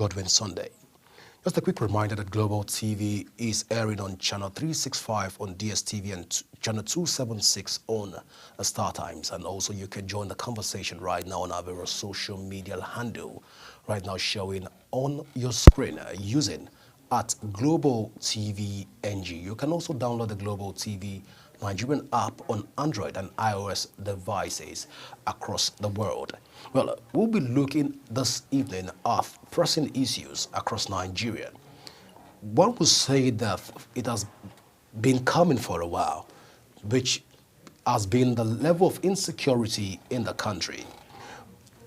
Godwin Sunday. Just a quick reminder that Global TV is airing on channel 365 on DSTV and channel 276 on Star Times. And also you can join the conversation right now on our various social media handle, right now showing on your screen using at Global TV NG. You can also download the Global TV Nigerian app on Android and iOS devices across the world. Well, we'll be looking this evening at pressing issues across Nigeria. One would say that it has been coming for a while, which has been the level of insecurity in the country.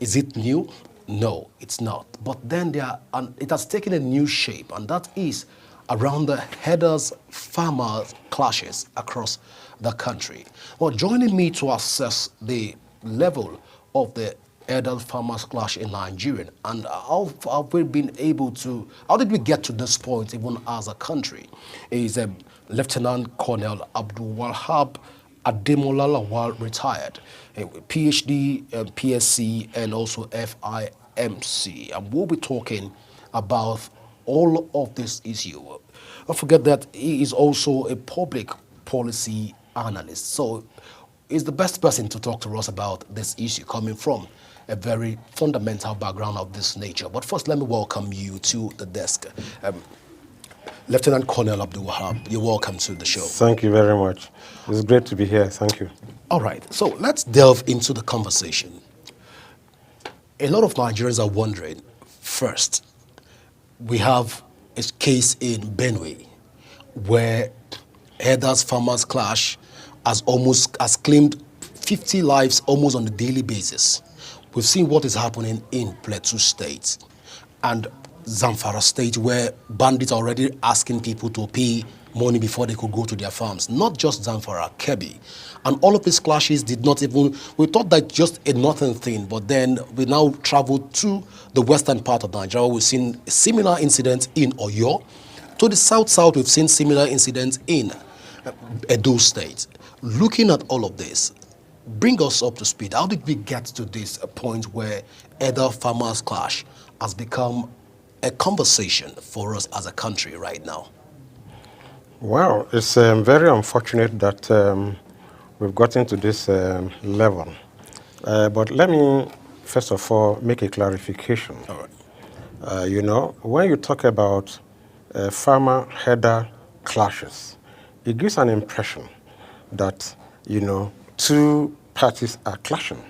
Is it new? No, it's not. But then it has taken a new shape, and that is around the herders-farmer clashes across the country. Well, joining me to assess the level of the herders-farmers clash in Nigeria and how have we been able to, how did we get to this point even as a country, is Lieutenant Colonel Abdul Wahab Ademola Lawal, retired, PhD, PSc, and also FIMC. And we'll be talking about all of this issue. Don't forget that he is also a public policy analyst. So he's the best person to talk to us about this issue, coming from a very fundamental background of this nature. But first, let me welcome you to the desk. Lieutenant Colonel Abdul Wahab, you're welcome to the show. Thank you very much. It's great to be here. Thank you. All right, so let's delve into the conversation. A lot of Nigerians are wondering, first, we have a case in Benue where herders farmers clash has claimed 50 lives almost on a daily basis. We've seen what is happening in Plateau State and Zamfara State, where bandits are already asking people to pay money before they could go to their farms. Not just Zamfara, Kebbi. And all of these clashes did not even, we thought that just a nothing thing, but then we now traveled to the western part of Nigeria. We've seen similar incidents in Oyo. To the south, we've seen similar incidents in Edo State. Looking at all of this, bring us up to speed. How did we get to this point where herder farmers clash has become a conversation for us as a country right now? Well, it's very unfortunate that we've gotten to this level. But let me, first of all, make a clarification. All right. You know, when you talk about farmer-herder clashes, it gives an impression that, you know, two parties are clashing.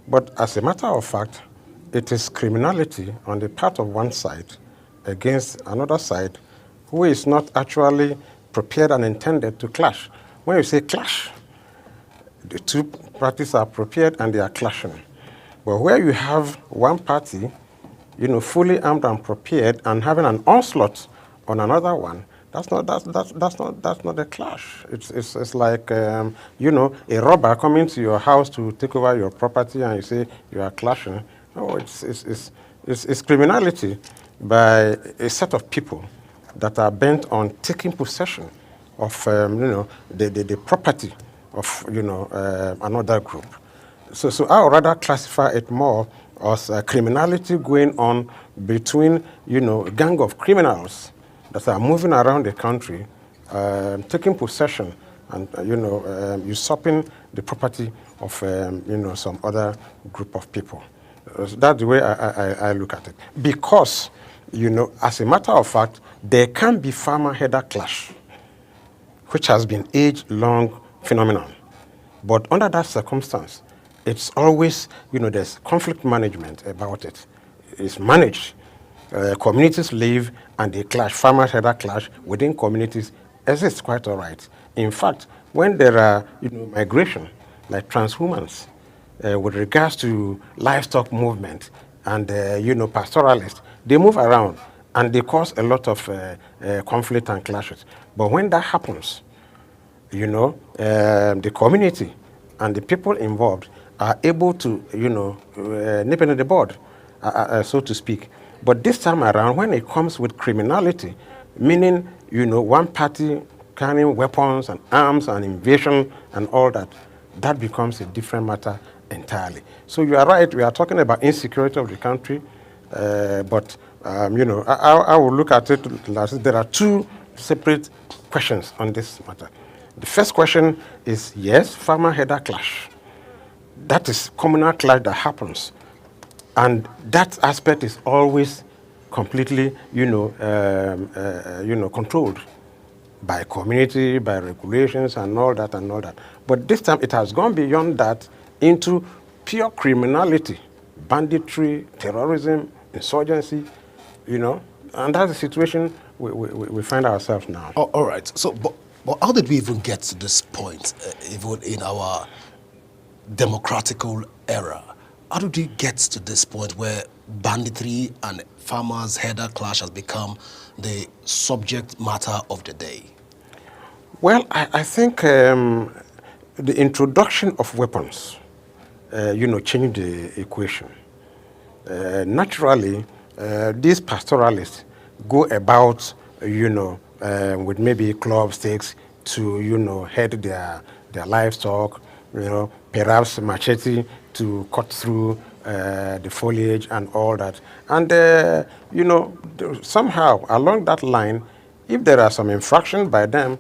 But as a matter of fact, it is criminality on the part of one side against another side who is not actually prepared and intended to clash. When you say clash, the two parties are prepared and they are clashing. But where you have one party, you know, fully armed and prepared and having an onslaught on another one, that's not a clash. It's like you know, a robber coming to your house to take over your property and you say you are clashing. No, it's criminality by a set of people that are bent on taking possession of you know, the property of, you know, another group. So I would rather classify it more as criminality going on between, you know, a gang of criminals that are moving around the country, taking possession and, you know, usurping the property of, you know, some other group of people. That's the way I look at it. Because, you know, as a matter of fact, there can be farmer-herder clash, which has been age-long phenomenon. But under that circumstance, it's always, you know, there's conflict management about it. It's managed. Communities live and they clash, farmer-herder clash within communities exists quite all right. In fact, when there are, you know, migration, like transhumance, with regards to livestock movement and, you know, pastoralists, they move around and they cause a lot of conflict and clashes. But when that happens, you know, the community and the people involved are able to, you know, nip it in the bud, so to speak. But this time around, when it comes with criminality, meaning, you know, one party carrying weapons and arms and invasion and all that, that becomes a different matter entirely. So you are right, we are talking about insecurity of the country, but I will look at it as there are two separate questions on this matter. The first question is, yes, farmer-herder clash. That is communal clash that happens. And that aspect is always completely, controlled by community, by regulations, and all that and all that. But this time it has gone beyond that into pure criminality, banditry, terrorism, insurgency, and that's the situation we find ourselves now. Oh, all right. So, but how did we even get to this point, even in our democratical era? How did we get to this point where banditry and farmers' herder clash has become the subject matter of the day? Well, I think the introduction of weapons, changed the equation. Naturally, these pastoralists go about, with maybe club stakes to, head their livestock, perhaps machete to cut through the foliage and all that. And, somehow along that line, if there are some infraction by them,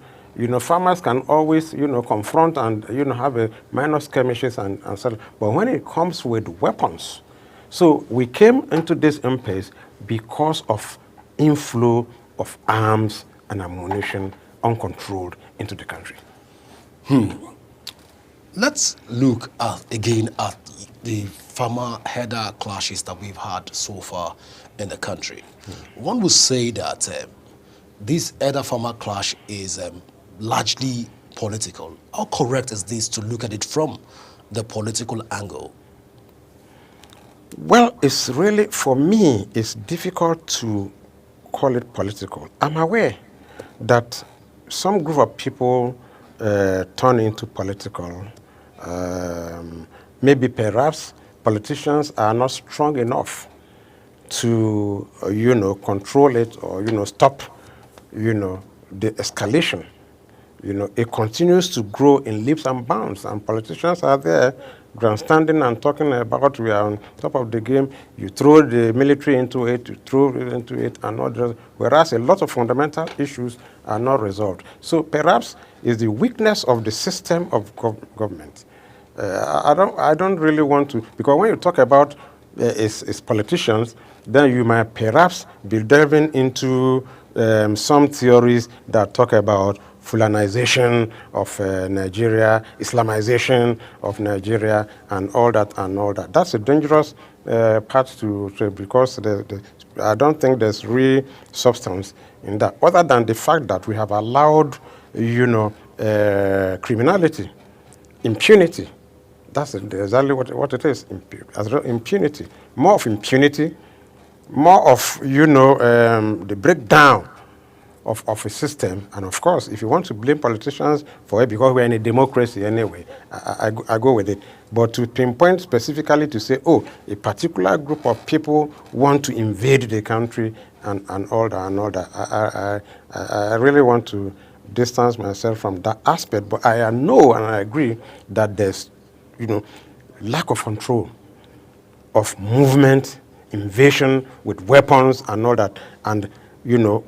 farmers can always, confront and, have a minor skirmishes and so. But when it comes with weapons, so we came into this impasse because of inflow of arms and ammunition uncontrolled into the country. Let's look again at the farmer-herder clashes that we've had so far in the country. One would say that this herder-farmer clash is largely political. How correct is this to look at it from the political angle? Well, it's really, for me, it's difficult to call it political. I'm aware that some group of people turn into political. Maybe perhaps politicians are not strong enough to, control it or, stop, the escalation. It continues to grow in leaps and bounds, and politicians are there grandstanding and talking about we are on top of the game. You throw the military into it, you throw it into it, and not just, whereas a lot of fundamental issues are not resolved. So perhaps it's the weakness of the system of government. I don't really want to, because when you talk about it's politicians, then you might perhaps be delving into some theories that talk about Fulanization of Nigeria, Islamization of Nigeria, and all that and all that. That's a dangerous part to because I don't think there's real substance in that, other than the fact that we have allowed, criminality, impunity. That's exactly what it is, impunity. More of impunity, more of, the breakdown of a system. And of course, if you want to blame politicians for it, because we're in a democracy anyway, I go with it. But to pinpoint specifically to say, oh, a particular group of people want to invade the country and all that, I really want to distance myself from that aspect. But I know and I agree that there's, lack of control of movement, invasion with weapons and all that. And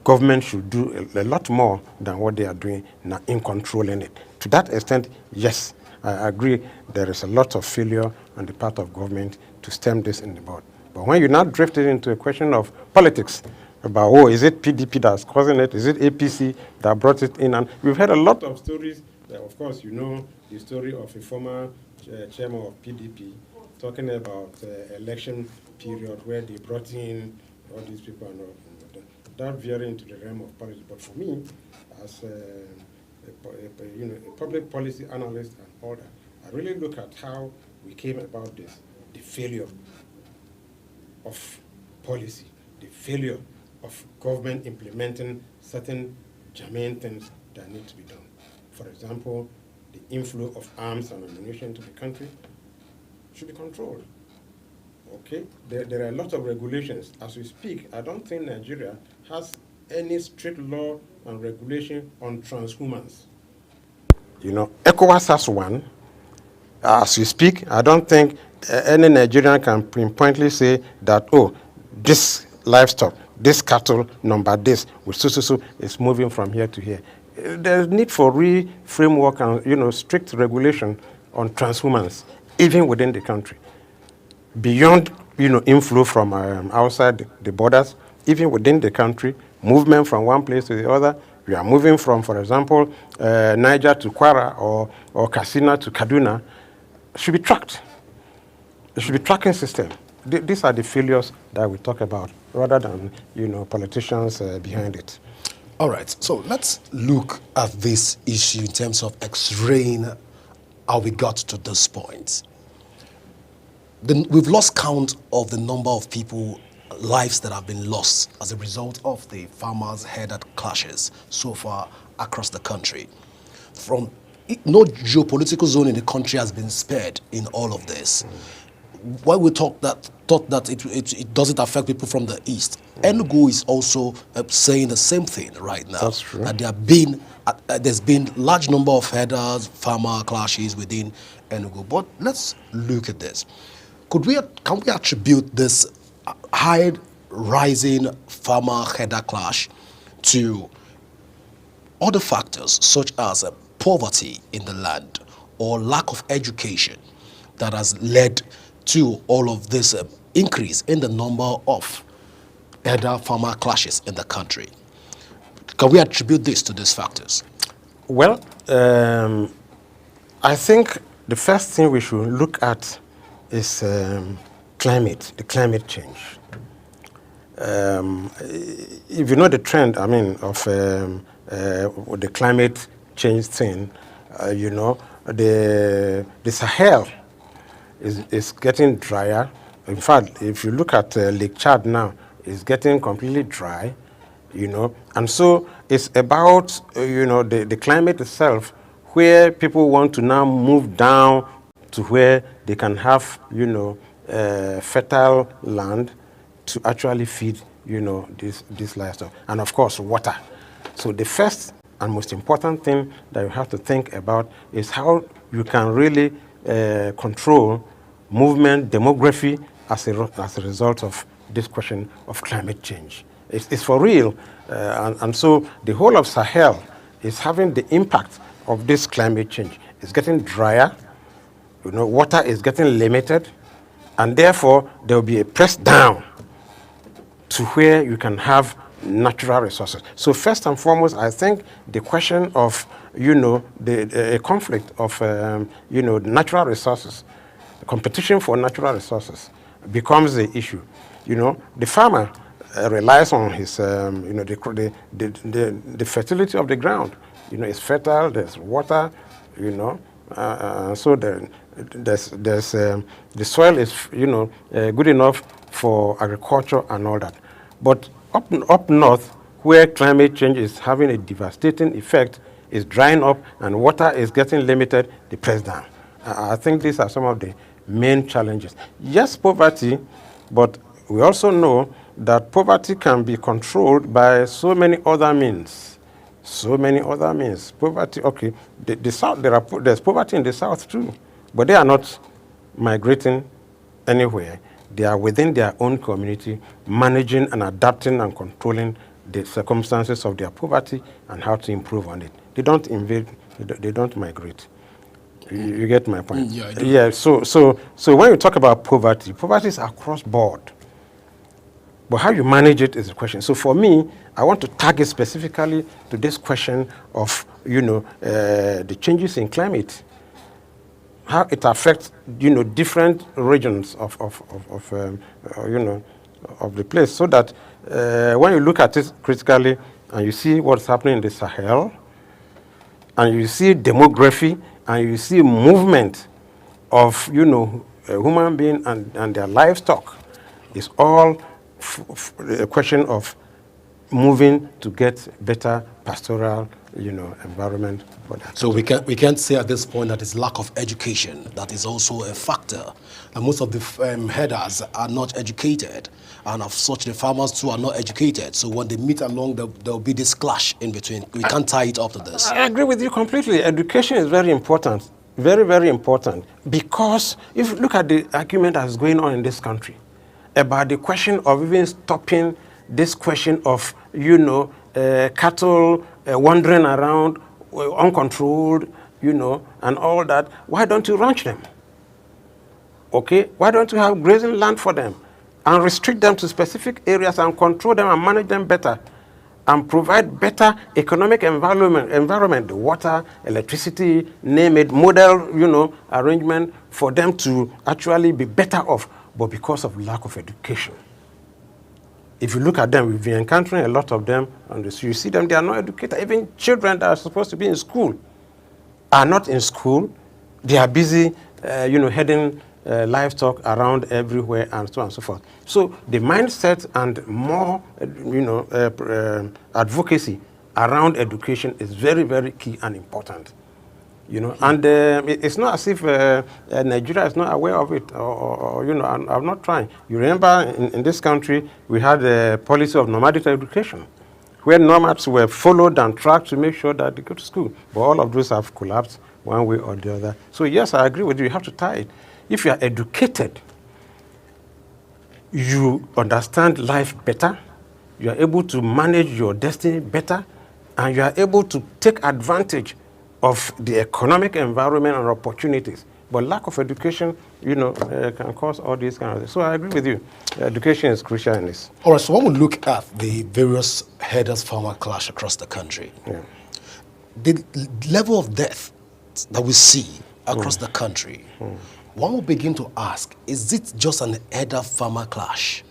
government should do a lot more than what they are doing now in controlling it. To that extent, yes, I agree there is a lot of failure on the part of government to stem this in the bud. But when you now drift it into a question of politics, about, oh, is it PDP that's causing it? Is it APC that brought it in? And we've heard a lot of stories. That, of course, the story of a former chairman of PDP talking about election period where they brought in all these people and all that veering into the realm of politics. But for me, as a public policy analyst and all that, I really look at how we came about this, the failure of policy, the failure of government implementing certain germane things that need to be done. For example, the inflow of arms and ammunition to the country should be controlled. Okay, there are a lot of regulations. As we speak, I don't think Nigeria has any strict law and regulation on transhumance. ECOWAS has one. As we speak, I don't think any Nigerian can pinpointly say that, oh, this livestock this cattle number this with so is moving from here to here. There's need for framework and strict regulation on transhumance, even within the country, beyond inflow from outside the borders, even within the country, movement from one place to the other. We are moving from, for example, Niger to Kwara or Katsina to Kaduna. Should be tracked. There should be tracking system. These are the failures that we talk about, rather than politicians behind it. All right, so let's look at this issue in terms of X-raying how we got to this point. We've lost count of the number of people, lives that have been lost as a result of the farmers-headed clashes so far across the country. No geopolitical zone in the country has been spared in all of this. When we thought that it doesn't affect people from the east, Enugu is also saying the same thing right now. That's true. That there's been large number of headers, farmer clashes within Enugu. But let's look at this. Can we attribute this high rising farmer header clash to other factors such as poverty in the land or lack of education that has led to all of this increase in the number of header farmer clashes in the country? Can we attribute this to these factors? Well, I think the first thing we should look at is the climate change. If you know the trend, of the climate change thing, the Sahel is getting drier. In fact, if you look at Lake Chad now, it's getting completely dry, and so it's about the climate itself, where people want to now move down to where they can have fertile land to actually feed this livestock, and of course water. So the first and most important thing that you have to think about is how you can really control movement, demography as a result of this question of climate change. It's for real, and so the whole of Sahel is having the impact of this climate change. It's getting drier, water is getting limited, and therefore there will be a press down to where you can have natural resources. So first and foremost, I think the question of the conflict of natural resources, the competition for natural resources, becomes the issue. The farmer relies on his the fertility of the ground. It's fertile. There's water. So the soil is good enough for agriculture and all that. But up north, where climate change is having a devastating effect, is drying up and water is getting limited, the press down. I think these are some of the main challenges. Yes, poverty, but we also know that poverty can be controlled by so many other means. Poverty, okay, the south, there's poverty in the south too, but they are not migrating anywhere. They are within their own community, managing and adapting and controlling the circumstances of their poverty and how to improve on it. They don't invade, they don't migrate. You get my point? Yeah, I do. Yeah, so when you talk about poverty, poverty is across board. But how you manage it is the question. So for me, I want to target specifically to this question of, the changes in climate, how it affects, different regions of the place, so that when you look at it critically and you see what's happening in the Sahel, and you see demography, and you see movement of, human beings and their livestock, it's all a question of moving to get better pastoral, environment for that. So we can't say at this point that it's lack of education that is also a factor. And most of the headers are not educated, and of such the farmers too are not educated. So when they meet along, there'll be this clash in between. We can't tie it up to this. I agree with you completely. Education is very important, very, very important, because if you look at the argument that's going on in this country about the question of even stopping this question of, cattle wandering around uncontrolled, and all that, why don't you ranch them? Okay, why don't you have grazing land for them and restrict them to specific areas and control them and manage them better and provide better economic environment, water, electricity, name it, model, arrangement for them to actually be better off, but because of lack of education. If you look at them, we've been encountering a lot of them on the street. You see them, they are not educated. Even children that are supposed to be in school are not in school. They are busy, heading livestock around everywhere and so on and so forth. So the mindset and more, advocacy around education is very, very key and important. And it's not as if Nigeria is not aware of it, or I'm not trying. You remember in this country, we had a policy of nomadic education, where nomads were followed and tracked to make sure that they go to school. But all of those have collapsed one way or the other. So yes, I agree with you. You have to tie it. If you are educated, you understand life better, you are able to manage your destiny better, and you are able to take advantage of the economic environment and opportunities. But lack of education, can cause all these kind of things. So I agree with you. Education is crucial in this. All right, so when we look at the various herders-farmer clash across the country, the level of death that we see across the country, one will begin to ask, is it just an herder-farmer clash,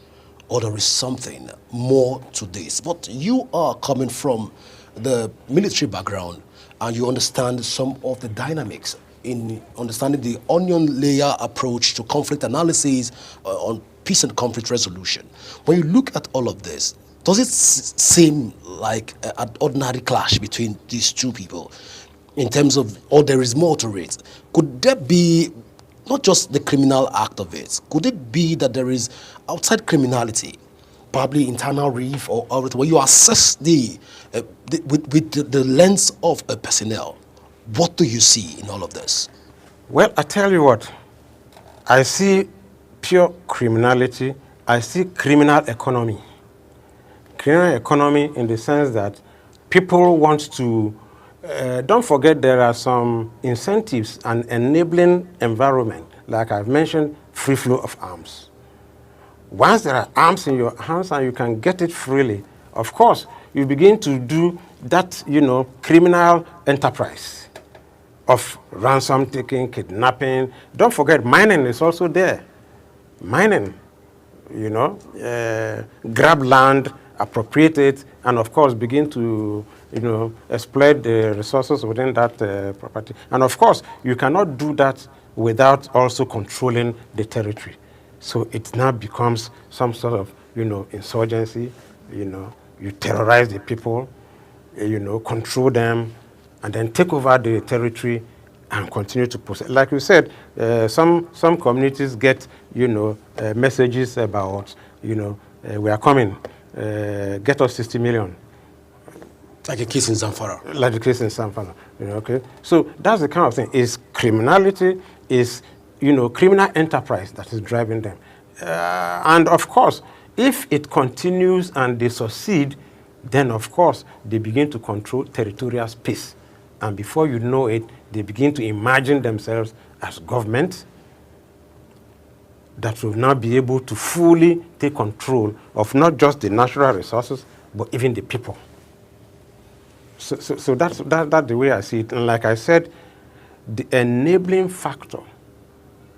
or there is something more to this? But you are coming from the military background, and you understand some of the dynamics in understanding the onion layer approach to conflict analysis on peace and conflict resolution. When you look at all of this, does it seem like an ordinary clash between these two people in terms of, or there is more to it? Could there be not just the criminal act of it? Could it be that there is outside criminality, probably internal reef or everything, where you assess with the lens of a personnel? What do you see in all of this? Well, I tell you what, I see pure criminality. I see criminal economy. Criminal economy in the sense that people want to, don't forget there are some incentives and enabling environment, like I've mentioned, free flow of arms. Once there are arms in your hands and you can get it freely, of course, you begin to do that, criminal enterprise of ransom taking, kidnapping. Don't forget, mining is also there. Mining, grab land, appropriate it, and of course begin to, exploit the resources within that property. And of course, you cannot do that without also controlling the territory. So it now becomes some sort of, insurgency. You terrorize the people, control them, and then take over the territory and continue to possess. Like you said, some communities get, messages about, we are coming, get us 60 million. Like a case in Zamfara. Like the case in Zamfara, okay? So that's the kind of thing. Is criminality, is, criminal enterprise that is driving them. And of course, if it continues and they succeed, then of course, they begin to control territorial space. And before you know it, they begin to imagine themselves as government that will now be able to fully take control of not just the natural resources, but even the people. So that's the way I see it. And like I said, the enabling factor,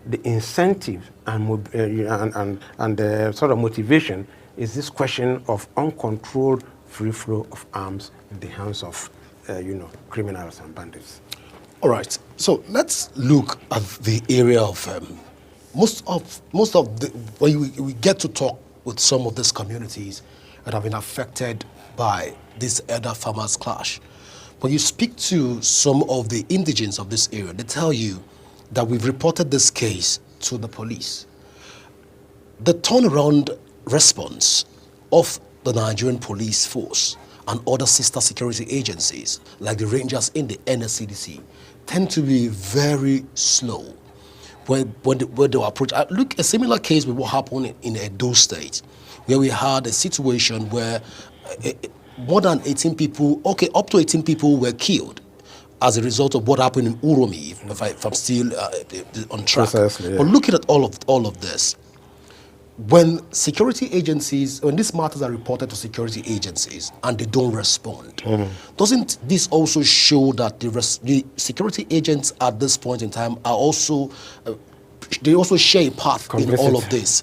the incentive and the sort of motivation is this question of uncontrolled free flow of arms in the hands of, criminals and bandits. All right. So let's look at the area of most of the when we get to talk with some of these communities that have been affected by this elder farmers clash. When you speak to some of the indigents of this area, they tell you that we've reported this case to the police. The turnaround response of the Nigerian police force and other sister security agencies, like the Rangers in the NSCDC, tend to be very slow. where they were approached. Look, a similar case with what happened in Edo State, where we had a situation where more than 18 people, okay, up to 18 people were killed as a result of what happened in Uromi, if I'm still on track. Precisely, yeah. But looking at all of this, when security agencies, when these matters are reported to security agencies and they don't respond, doesn't this also show that the security agents at this point in time are also, they also share a part in all of this,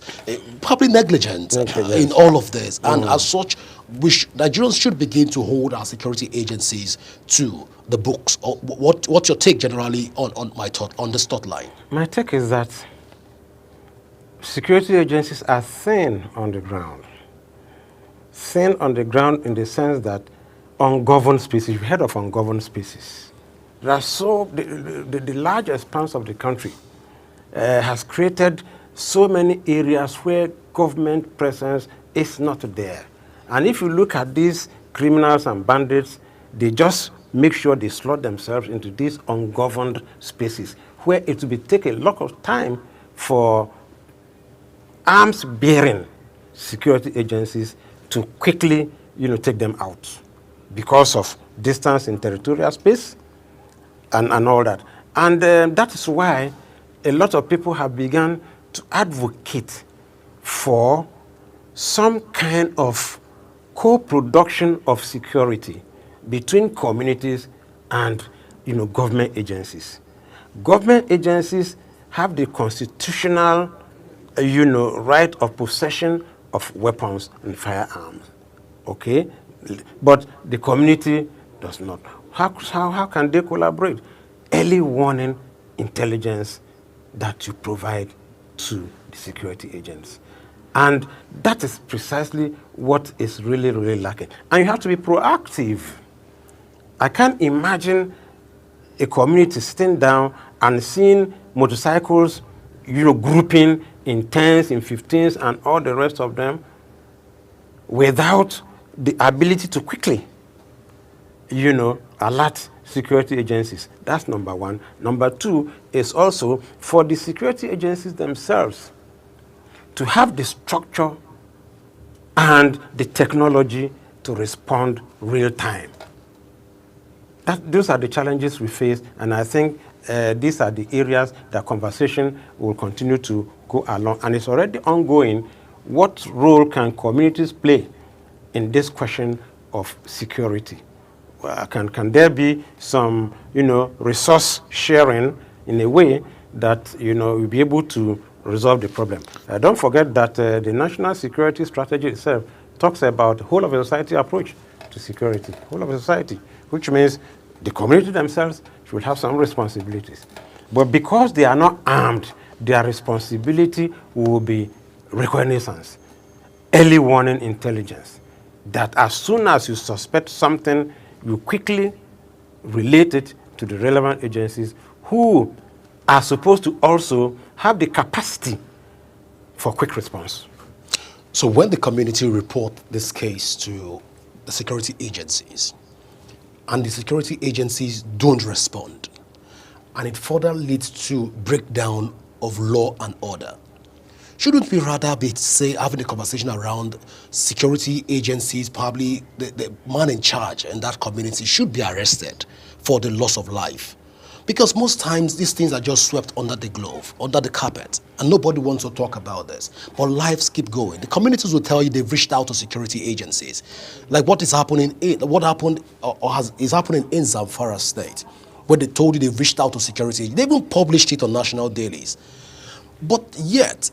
probably negligent in all of this, and as such, Nigerians should begin to hold our security agencies to the books. Or what's your take generally on this thought line? My take is that security agencies are thin on the ground. Thin on the ground in the sense that ungoverned spaces, you've heard of ungoverned spaces. There are the large expanse of the country has created so many areas where government presence is not there. And if you look at these criminals and bandits, they just make sure they slot themselves into these ungoverned spaces where it will take a lot of time for arms-bearing security agencies to quickly, take them out because of distance in territorial space and all that. And that is why a lot of people have begun to advocate for some kind of co-production of security between communities and, government agencies. Government agencies have the constitutional right of possession of weapons and firearms, okay? But the community does not. How can they collaborate? Early warning intelligence that you provide to the security agents. And that is precisely what is really, really lacking. And you have to be proactive. I can't imagine a community sitting down and seeing motorcycles, grouping in 10s, in 15s, and all the rest of them without the ability to quickly, alert security agencies. That's number one. Number two is also for the security agencies themselves to have the structure and the technology to respond real time. Those are the challenges we face, and I think these are the areas that conversation will continue to go along, and it's already ongoing. What role can communities play in this question of security? Can there be some, resource sharing in a way that, we'll be able to resolve the problem? Don't forget that the national security strategy itself talks about whole of a society approach to security, whole of a society, which means the community themselves should have some responsibilities. But because they are not armed, their responsibility will be reconnaissance, early warning intelligence, that as soon as you suspect something, you quickly relate it to the relevant agencies who are supposed to also have the capacity for quick response. So when the community report this case to the security agencies, and the security agencies don't respond, and it further leads to breakdown of law and order, shouldn't we rather be, say, having a conversation around security agencies, probably the man in charge in that community should be arrested for the loss of life? Because most times these things are just swept under the glove, under the carpet, and nobody wants to talk about this. But lives keep going. The communities will tell you they've reached out to security agencies. Like what is happening, what happened or is happening in Zamfara State, where they told you they've reached out to security. They even published it on national dailies. But yet,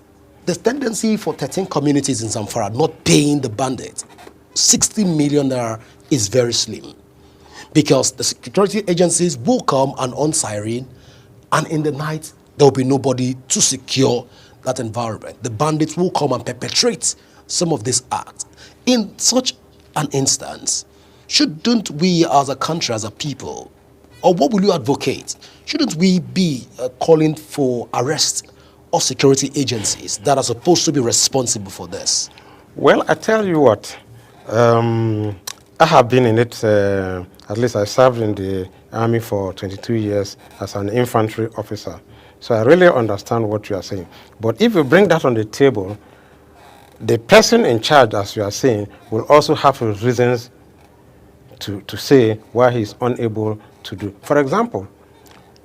the tendency for 13 communities in Zamfara not paying the bandit 60 million naira is very slim. Because the security agencies will come and on siren, and in the night, there will be nobody to secure that environment. The bandits will come and perpetrate some of these acts. In such an instance, shouldn't we as a country, as a people, or what will you advocate? Shouldn't we be calling for arrest of security agencies that are supposed to be responsible for this? Well, I tell you what, I have been in it, at least I served in the army for 22 years as an infantry officer. So I really understand what you are saying. But if you bring that on the table, the person in charge, as you are saying, will also have his reasons to say why he's unable to do. For example,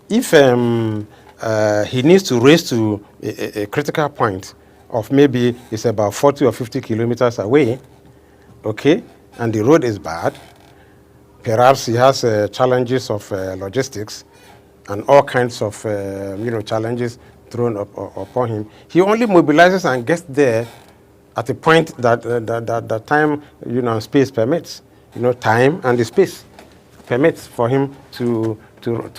if he needs to race to a critical point of maybe it's about 40 or 50 kilometers away, okay, and the road is bad, perhaps he has challenges of logistics and all kinds of challenges thrown upon him. He only mobilizes and gets there at a point that the time and space permits. Time and the space permits for him to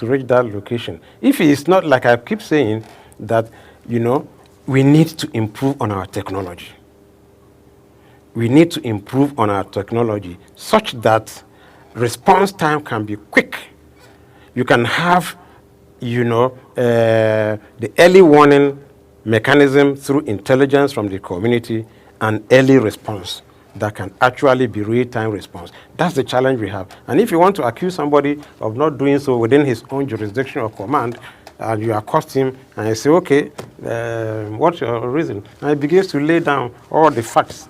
reach that location. If he is not, like I keep saying, that we need to improve on our technology. We need to improve on our technology such that response time can be quick. You can have, the early warning mechanism through intelligence from the community and early response that can actually be real-time response. That's the challenge we have. And if you want to accuse somebody of not doing so within his own jurisdiction or command, and you accost him and you say, okay, what's your reason? And he begins to lay down all the facts.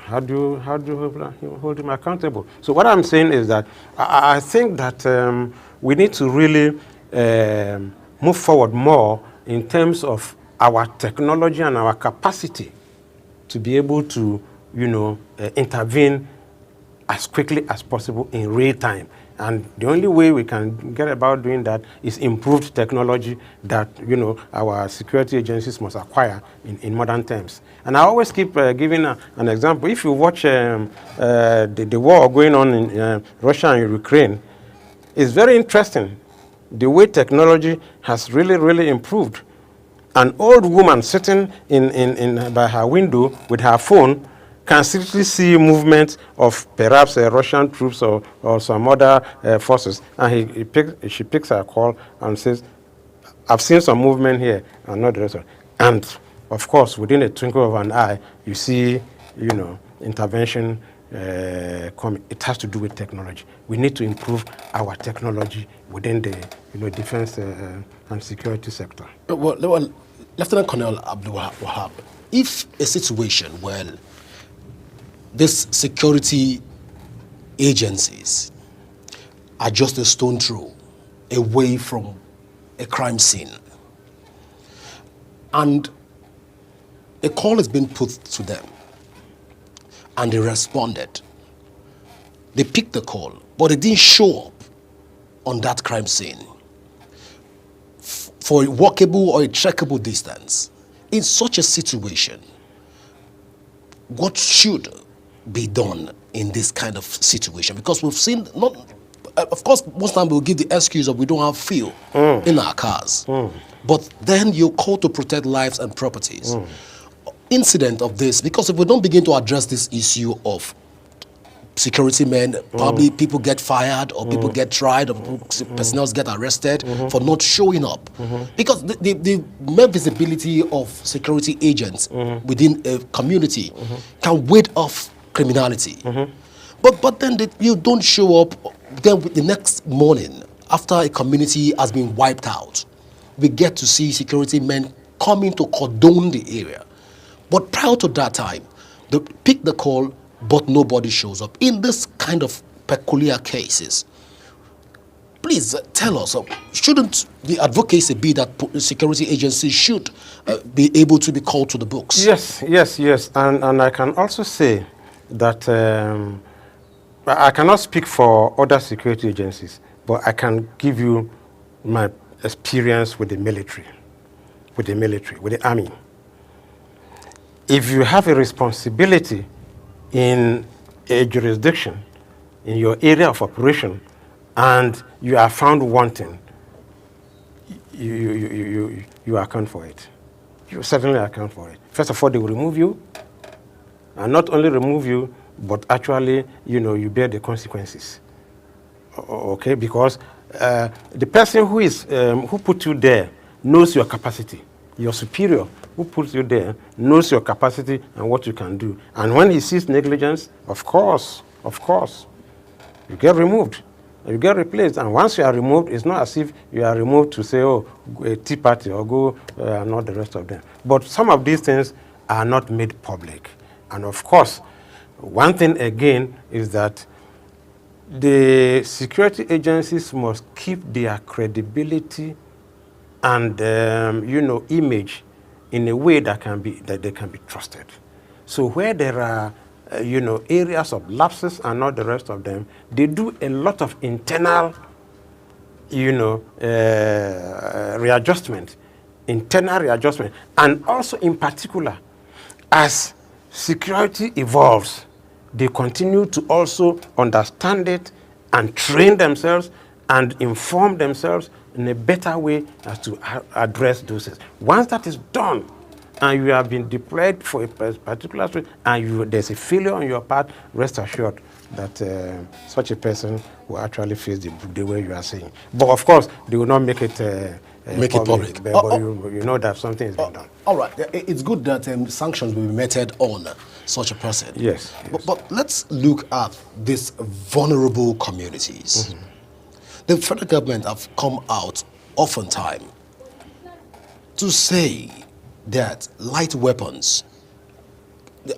How do you hold him accountable? So what I'm saying is that I think that we need to really move forward more in terms of our technology and our capacity to be able to, intervene as quickly as possible in real time. And the only way we can get about doing that is improved technology that, our security agencies must acquire in modern terms. And I always keep giving an example. If you watch the war going on in Russia and Ukraine, it's very interesting the way technology has really, really improved. An old woman sitting by her window with her phone can simply see movement of perhaps Russian troops or some other forces, and she picks her call and says, I've seen some movement here, and not the rest of it. And of course, within a twinkle of an eye, you see, intervention coming. It has to do with technology. We need to improve our technology within the defense and security sector. Well, Lieutenant Colonel Abdul Wahab, if a situation where these security agencies are just a stone throw away from a crime scene, and a call has been put to them, and they responded, they picked the call, but they didn't show up on that crime scene for a walkable or a trackable distance. In such a situation, what should be done in this kind of situation? Because we've seen, of course, most times we'll give the excuse of we don't have fuel in our cars. But then you're called to protect lives and properties. Incident of this, because if we don't begin to address this issue of security men, probably people get fired or people get tried or personnel get arrested for not showing up. Because the mere visibility of security agents within a community can ward off criminality. But then you don't show up, then the next morning, after a community has been wiped out, we get to see security men coming to cordon the area. But prior to that time, they pick the call, but nobody shows up. In this kind of peculiar cases, please tell us, shouldn't the advocacy be that security agencies should be able to be called to the books? Yes. And I can also say that I cannot speak for other security agencies, but I can give you my experience with the military, with the army. If you have a responsibility in a jurisdiction, in your area of operation, and you are found wanting, you account for it. You certainly account for it. First of all, they will remove you, and not only remove you, but actually, you bear the consequences. Okay, because the person who put you there knows your capacity. Your superior who puts you there knows your capacity and what you can do. And when he sees negligence, of course, you get removed. You get replaced. And once you are removed, it's not as if you are removed to say, oh, a tea party or go, not the rest of them. But some of these things are not made public. And of course, one thing again is that the security agencies must keep their credibility and image in a way that they can be trusted. So where there are areas of lapses and not the rest of them, they do a lot of internal readjustment, and also in particular, as security evolves, they continue to also understand it and train themselves and inform themselves in a better way as to address those things. Once that is done, and you have been deployed for a particular thing, and there's a failure on your part, rest assured that such a person will actually face the way you are saying. But of course, they will not make it public. But you know that something is being done. All right. It's good that sanctions will be meted on such a person. Yes. But let's look at these vulnerable communities. Mm-hmm. The federal government have come out oftentimes to say that light weapons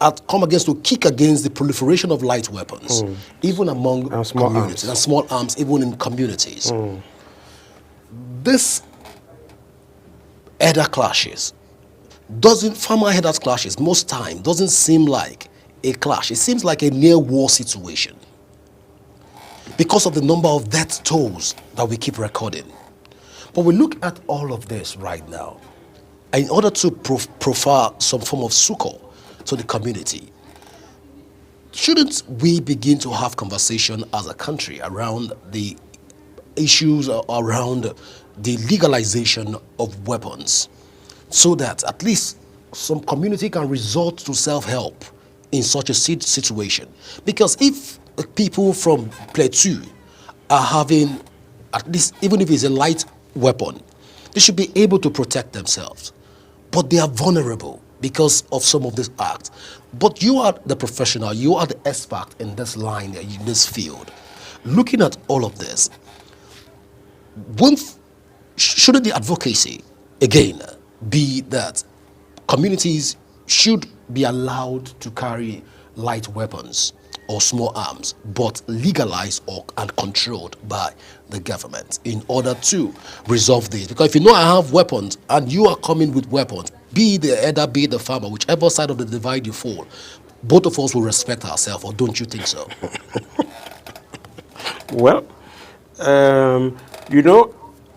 have come against to kick against the proliferation of light weapons, even among communities and small arms, even in communities. This header clashes farmer header clashes most time doesn't seem like a clash. It seems like a near war situation because of the number of death tolls that we keep recording. But we look at all of this right now, in order to proffer some form of succor to the community, shouldn't we begin to have conversation as a country around the issues around the legalization of weapons, so that at least some community can resort to self-help in such a situation? Because if people from Plateau are having, at least even if it's a light weapon, they should be able to protect themselves. But they are vulnerable because of some of this act. But you are the professional, you are the expert in this line, in this field. Looking at all of this, shouldn't the advocacy, again, be that communities should be allowed to carry light weapons or small arms, but legalized and controlled by the government in order to resolve this? Because if you know I have weapons and you are coming with weapons, be the elder, be the farmer, whichever side of the divide you fall, both of us will respect ourselves, or don't you think so? Well,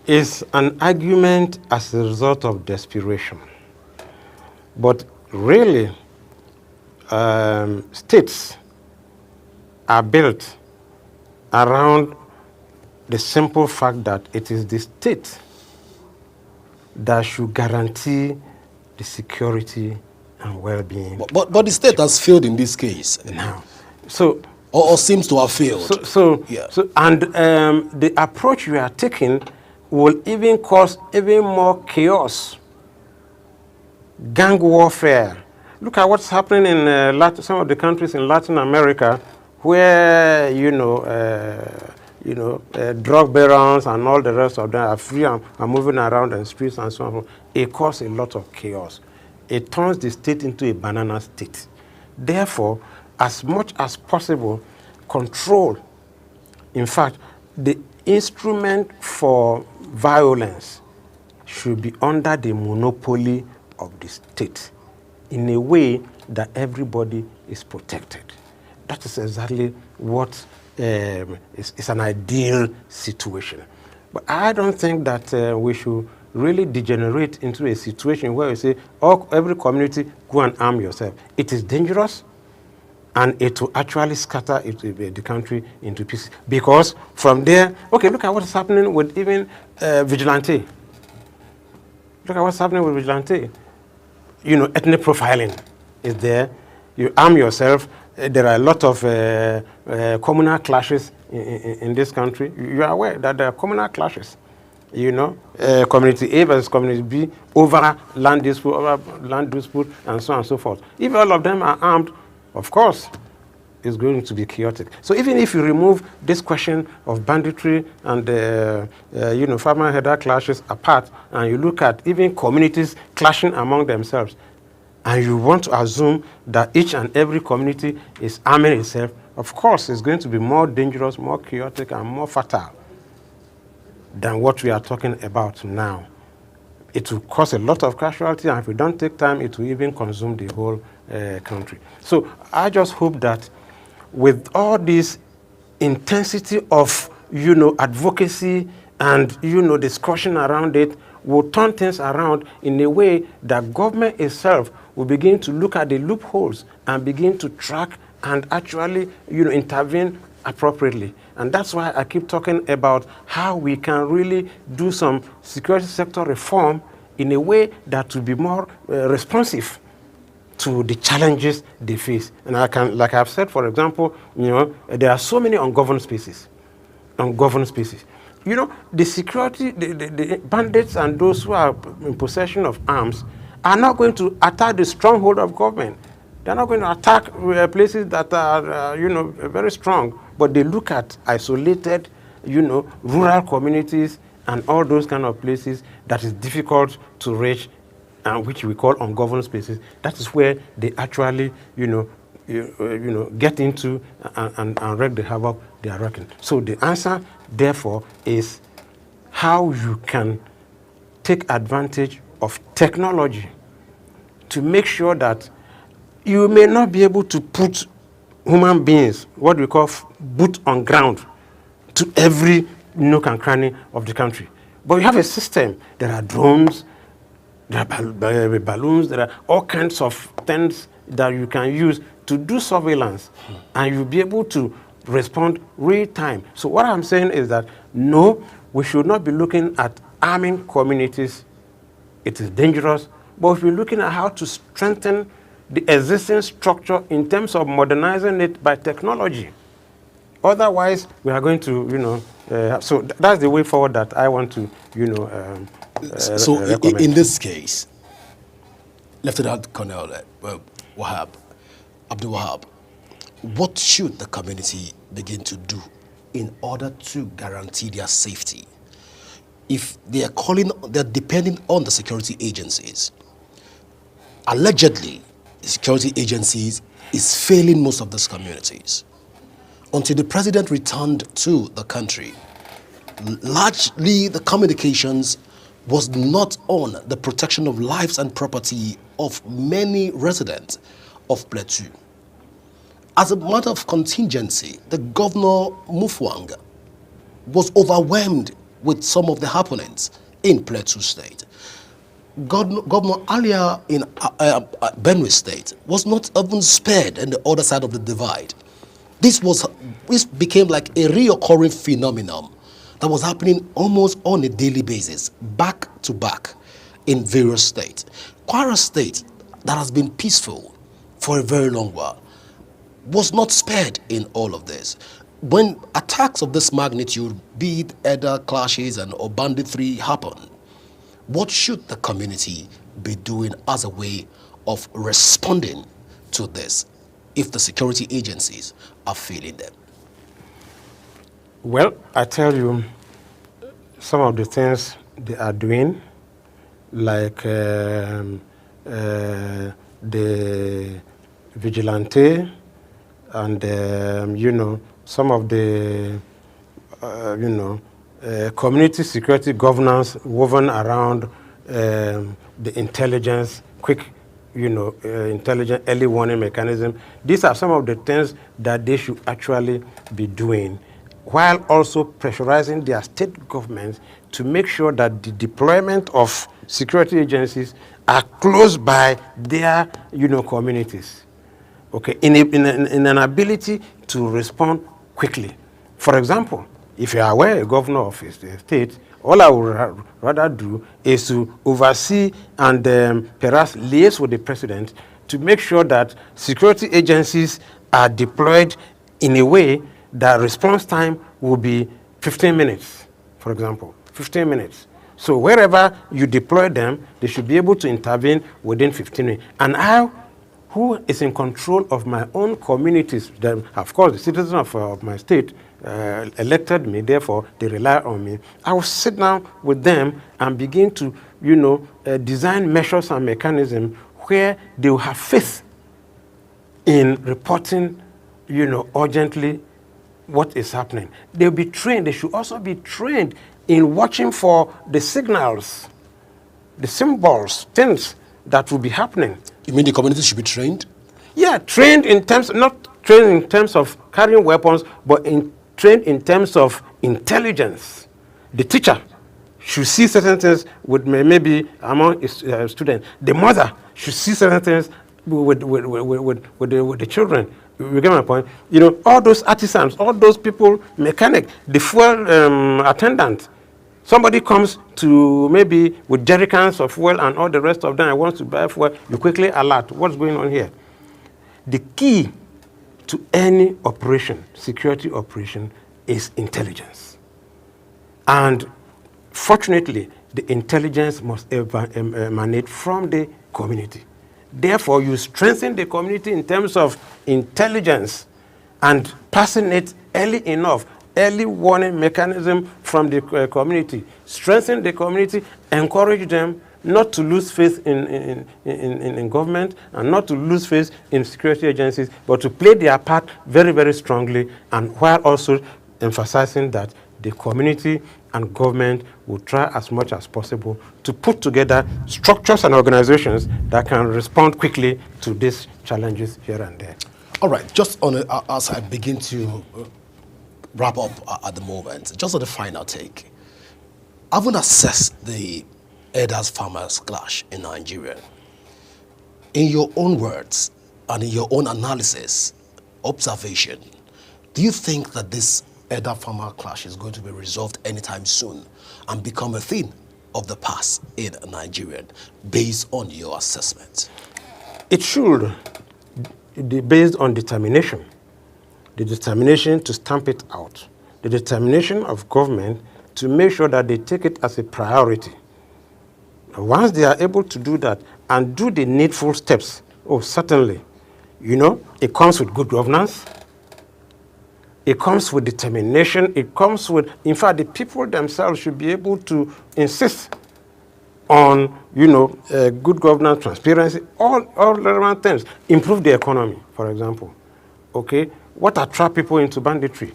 it's an argument as a result of desperation. But really, states are built around the simple fact that it is the state that should guarantee the security and well-being. But the state has failed in this case now. So, or seems to have failed. And the approach you are taking will even cause even more chaos, gang warfare. Look at what's happening in some of the countries in Latin America, where drug barons and all the rest of them are free and are moving around in the streets and so on. It causes a lot of chaos. It turns the state into a banana state. Therefore, as much as possible, control. In fact, the instrument for violence should be under the monopoly of the state in a way that everybody is protected. That is exactly what is an ideal situation. But I don't think that we should really degenerate into a situation where we say, every community, go and arm yourself. It is dangerous, and it will actually scatter the country into pieces. Because from there, look at what's happening with even vigilante. Look at what's happening with vigilante. Ethnic profiling is there. You arm yourself. There are a lot of communal clashes in this country. You are aware that there are communal clashes. community A versus community B over land dispute, and so on and so forth. If all of them are armed, of course, it's going to be chaotic. So even if you remove this question of banditry and farmer-herder clashes apart, and you look at even communities clashing among themselves, and you want to assume that each and every community is arming itself, of course, it's going to be more dangerous, more chaotic, and more fatal than what we are talking about now. It will cause a lot of casualty, and if we don't take time, it will even consume the whole country. So I just hope that with all this intensity of, advocacy and, discussion around it, will turn things around in a way that government itself will begin to look at the loopholes and begin to track and actually, intervene appropriately. And that's why I keep talking about how we can really do some security sector reform in a way that will be more responsive to the challenges they face. And like I've said, for example, there are so many ungoverned spaces. The security, the bandits and those who are in possession of arms are not going to attack the stronghold of government. They're not going to attack places that are, very strong, but they look at isolated, rural communities and all those kind of places that is difficult to reach, and which we call ungoverned spaces. That is where they actually, get into and wreak the havoc they are wreaking. So the answer, therefore, is how you can take advantage of technology to make sure that you may not be able to put human beings, what we call boot on ground, to every nook and cranny of the country. But you have a system. There are drones, there are balloons, there are all kinds of things that you can use to do surveillance, and you'll be able to respond real time. So what I'm saying is that, no, we should not be looking at arming communities. It is dangerous, but if we're looking at how to strengthen the existing structure in terms of modernizing it by technology. Otherwise, we are going to, so that's the way forward that I want to, So recommend. in this case, Lieutenant Colonel Abdul Wahab, what should the community begin to do in order to guarantee their safety? If they're depending on the security agencies, allegedly, the security agencies is failing most of these communities. Until the president returned to the country, largely the communications was not on the protection of lives and property of many residents of Plateau. As a matter of contingency, the governor Mufwang was overwhelmed with some of the happenings in Plateau State. Governor Alia in Benue State was not even spared on the other side of the divide. This became like a reoccurring phenomenon that was happening almost on a daily basis, back to back in various states. Kwara State, that has been peaceful for a very long while, was not spared in all of this. When attacks of this magnitude, be it either clashes or banditry, happen, what should the community be doing as a way of responding to this if the security agencies are failing them? Well, I tell you, some of the things they are doing, like the vigilante and, some of the, community security governance woven around the intelligence, quick, intelligent early warning mechanism. These are some of the things that they should actually be doing, while also pressurizing their state governments to make sure that the deployment of security agencies are close by their, communities. Okay, in an ability to respond quickly. For example, if you are aware, a governor of a state, all I would rather do is to oversee and perhaps liaise with the president to make sure that security agencies are deployed in a way that response time will be 15 minutes, for example. 15 minutes. So wherever you deploy them, they should be able to intervene within 15 minutes. And I, who is in control of my own communities, then of course the citizens of my state elected me, therefore they rely on me. I will sit down with them and begin to, design measures and mechanisms where they will have faith in reporting, urgently what is happening. They'll be trained. They should also be trained in watching for the signals, the symbols, things that will be happening. You mean the community should be trained? Yeah, trained in terms, not trained in terms of carrying weapons, but trained in terms of intelligence. The teacher should see certain things with maybe among his students. The mother should see certain things with the children. You get my point? All those artisans, all those people, mechanic, the fuel attendant. Somebody comes to maybe with jerrycans of fuel and all the rest of them, I want to buy fuel, you quickly alert. What's going on here? The key to any operation, security operation, is intelligence. And fortunately, the intelligence must emanate from the community. Therefore, you strengthen the community in terms of intelligence and passing it early enough, early warning mechanism from the community. Strengthen the community, encourage them not to lose faith in government and not to lose faith in security agencies, but to play their part very, very strongly, and while also emphasizing that the community and government will try as much as possible to put together structures and organizations that can respond quickly to these challenges here and there. All right, just on as I begin to wrap up at the moment, just on the final take, having assessed the herders-farmers clash in Nigeria, in your own words and in your own analysis, observation, do you think that this herder-farmer clash is going to be resolved anytime soon and become a thing of the past in Nigeria, based on your assessment? It should be based on determination. The determination to stamp it out. The determination of government to make sure that they take it as a priority. Once they are able to do that and do the needful steps, certainly, it comes with good governance. It comes with determination. It comes with, in fact, the people themselves should be able to insist on, good governance, transparency, all relevant things. Improve the economy, for example. Okay, what attract people into banditry?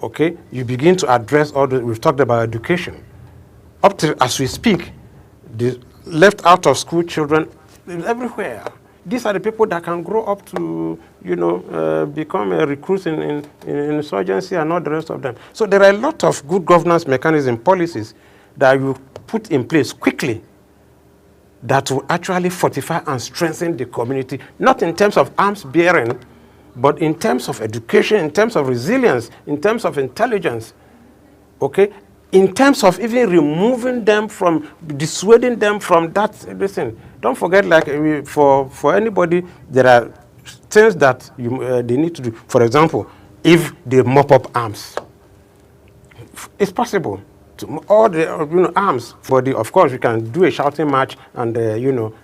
Okay, you begin to address all the. We've talked about education. Up to as we speak, the left out of school children everywhere. These are the people that can grow up to, become recruits in insurgency and all the rest of them. So there are a lot of good governance mechanism policies that you put in place quickly that will actually fortify and strengthen the community, not in terms of arms bearing, but in terms of education, in terms of resilience, in terms of intelligence, okay? In terms of even removing them from, dissuading them from that, listen, don't forget, for anybody, there are things that they need to do. For example, if they mop up arms, it's possible to all the arms. Of course, we can do a shouting match and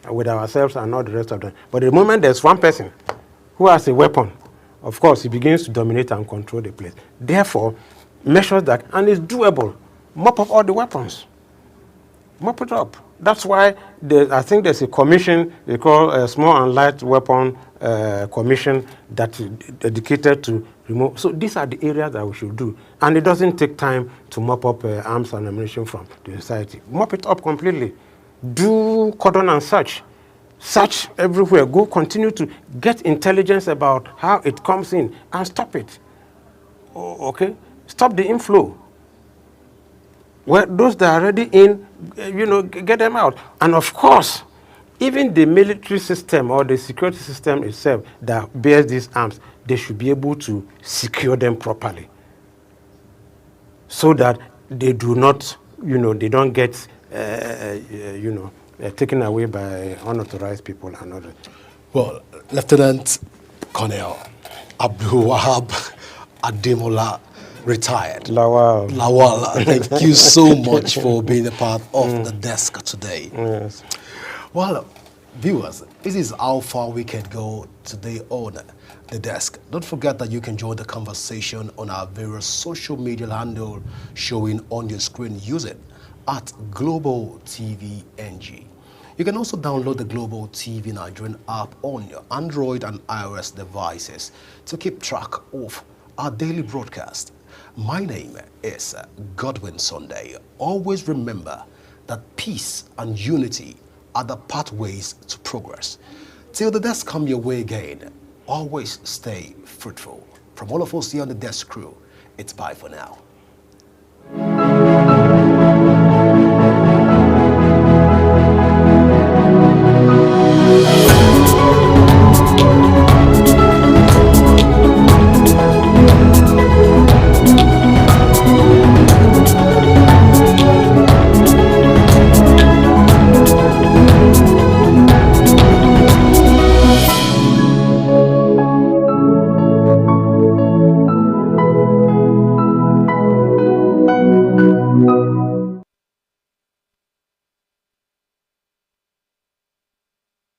with ourselves and all the rest of them. But the moment there's one person who has a weapon, of course, he begins to dominate and control the place. Therefore, measures that, and it's doable. Mop up all the weapons. Mop it up. That's why I think there's a commission they call a Small and Light Weapon Commission that is dedicated to remove. So these are the areas that we should do. And it doesn't take time to mop up arms and ammunition from the society. Mop it up completely. Do cordon and search. Search everywhere. Go continue to get intelligence about how it comes in and stop it. Okay? Stop the inflow. Well, those that are already in, get them out. And of course, even the military system or the security system itself that bears these arms, they should be able to secure them properly so that they do not, they don't get, taken away by unauthorized people and others. Well, Lieutenant Colonel Abdul Wahab Ademola, retired. Lawal. Lawal, thank you so much for being a part of the desk today. Yes. Well, viewers, this is how far we can go today on the desk. Don't forget that you can join the conversation on our various social media handle showing on your screen. Use it at Global TV NG. You can also download the Global TV Nigerian app on your Android and iOS devices to keep track of our daily broadcast. My name is Godwin Sunday. Always remember that peace and unity are the pathways to progress. Till the desk come your way again, always stay fruitful. From all of us here on the desk crew, it's bye for now.